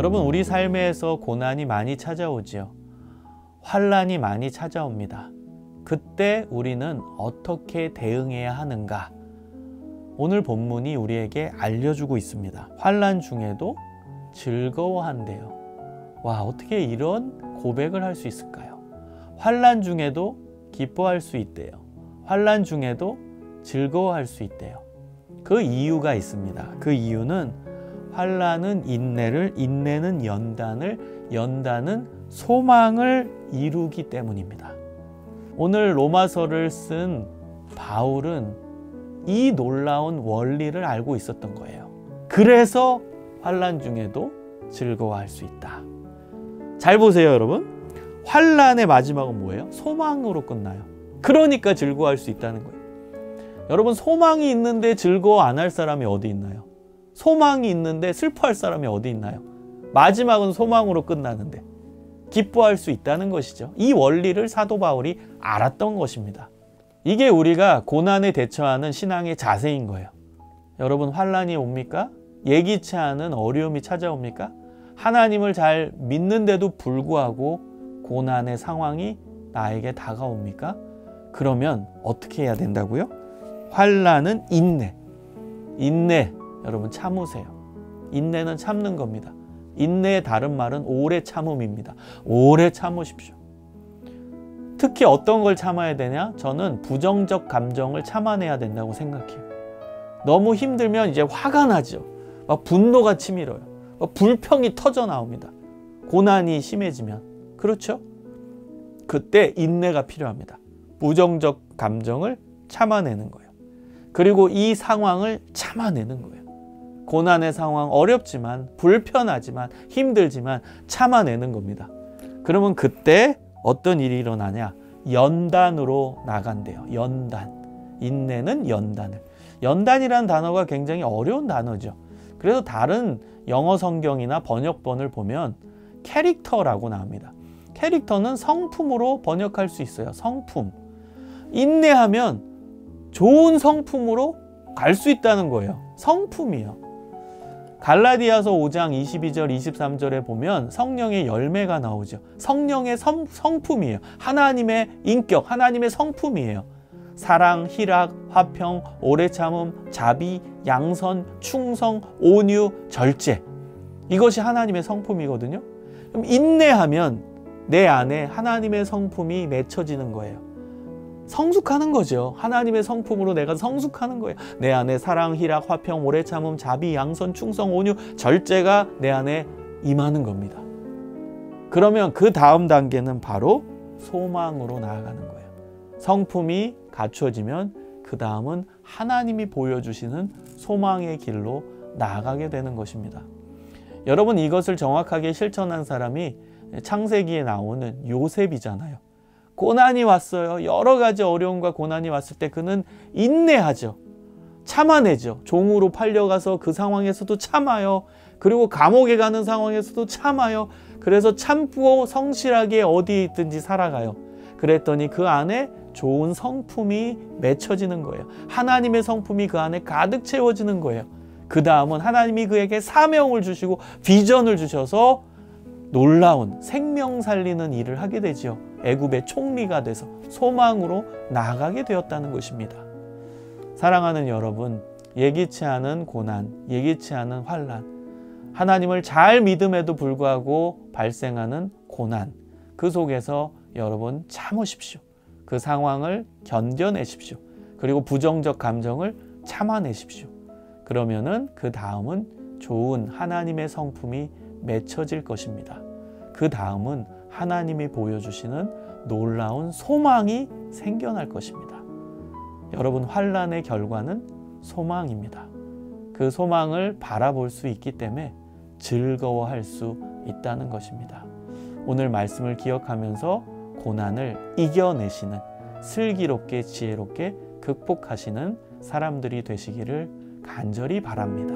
여러분, 우리 삶에서 고난이 많이 찾아오지요. 환난이 많이 찾아옵니다. 그때 우리는 어떻게 대응해야 하는가? 오늘 본문이 우리에게 알려주고 있습니다. 환난 중에도 즐거워한대요. 와, 어떻게 이런 고백을 할 수 있을까요? 환난 중에도 기뻐할 수 있대요. 환난 중에도 즐거워할 수 있대요. 그 이유가 있습니다. 그 이유는 환난은 인내를, 인내는 연단을, 연단은 소망을 이루기 때문입니다. 오늘 로마서를 쓴 바울은 이 놀라운 원리를 알고 있었던 거예요. 그래서 환난 중에도 즐거워할 수 있다. 잘 보세요, 여러분. 환난의 마지막은 뭐예요? 소망으로 끝나요. 그러니까 즐거워할 수 있다는 거예요. 여러분, 소망이 있는데 즐거워 안 할 사람이 어디 있나요? 소망이 있는데 슬퍼할 사람이 어디 있나요? 마지막은 소망으로 끝나는데 기뻐할 수 있다는 것이죠. 이 원리를 사도 바울이 알았던 것입니다. 이게 우리가 고난에 대처하는 신앙의 자세인 거예요. 여러분, 환난이 옵니까? 예기치 않은 어려움이 찾아옵니까? 하나님을 잘 믿는데도 불구하고 고난의 상황이 나에게 다가옵니까? 그러면 어떻게 해야 된다고요? 환난은 인내. 인내, 여러분 참으세요. 인내는 참는 겁니다. 인내의 다른 말은 오래 참음입니다. 오래 참으십시오. 특히 어떤 걸 참아야 되냐? 저는 부정적 감정을 참아내야 된다고 생각해요. 너무 힘들면 이제 화가 나죠. 막 분노가 치밀어요. 막 불평이 터져 나옵니다. 고난이 심해지면. 그렇죠? 그때 인내가 필요합니다. 부정적 감정을 참아내는 거예요. 그리고 이 상황을 참아내는 거예요. 고난의 상황 어렵지만 불편하지만 힘들지만 참아내는 겁니다. 그러면 그때 어떤 일이 일어나냐? 연단으로 나간대요. 연단. 인내는 연단을. 연단이라는 단어가 굉장히 어려운 단어죠. 그래서 다른 영어 성경이나 번역본을 보면 캐릭터라고 나옵니다. 캐릭터는 성품으로 번역할 수 있어요. 성품. 인내하면 좋은 성품으로 갈 수 있다는 거예요. 성품이요. 갈라디아서 5장 22절 23절에 보면 성령의 열매가 나오죠. 성령의 성품이에요. 하나님의 인격, 하나님의 성품이에요. 사랑, 희락, 화평, 오래 참음, 자비, 양선, 충성, 온유, 절제. 이것이 하나님의 성품이거든요. 그럼 인내하면 내 안에 하나님의 성품이 맺혀지는 거예요. 성숙하는 거죠. 하나님의 성품으로 내가 성숙하는 거예요. 내 안에 사랑, 희락, 화평, 오래 참음, 자비, 양선, 충성, 온유, 절제가 내 안에 임하는 겁니다. 그러면 그 다음 단계는 바로 소망으로 나아가는 거예요. 성품이 갖춰지면 그 다음은 하나님이 보여주시는 소망의 길로 나아가게 되는 것입니다. 여러분, 이것을 정확하게 실천한 사람이 창세기에 나오는 요셉이잖아요. 고난이 왔어요. 여러 가지 어려움과 고난이 왔을 때 그는 인내하죠. 참아내죠. 종으로 팔려가서 그 상황에서도 참아요. 그리고 감옥에 가는 상황에서도 참아요. 그래서 참고 성실하게 어디 있든지 살아가요. 그랬더니 그 안에 좋은 성품이 맺혀지는 거예요. 하나님의 성품이 그 안에 가득 채워지는 거예요. 그 다음은 하나님이 그에게 사명을 주시고 비전을 주셔서 놀라운 생명 살리는 일을 하게 되죠. 애굽의 총리가 돼서 소망으로 나아가게 되었다는 것입니다. 사랑하는 여러분, 예기치 않은 고난, 예기치 않은 환난, 하나님을 잘 믿음에도 불구하고 발생하는 고난, 그 속에서 여러분 참으십시오. 그 상황을 견뎌내십시오. 그리고 부정적 감정을 참아내십시오. 그러면은 그 다음은 좋은 하나님의 성품이 맺혀질 것입니다. 그 다음은 하나님이 보여주시는 놀라운 소망이 생겨날 것입니다. 여러분, 환난의 결과는 소망입니다. 그 소망을 바라볼 수 있기 때문에 즐거워할 수 있다는 것입니다. 오늘 말씀을 기억하면서 고난을 이겨내시는, 슬기롭게 지혜롭게 극복하시는 사람들이 되시기를 간절히 바랍니다.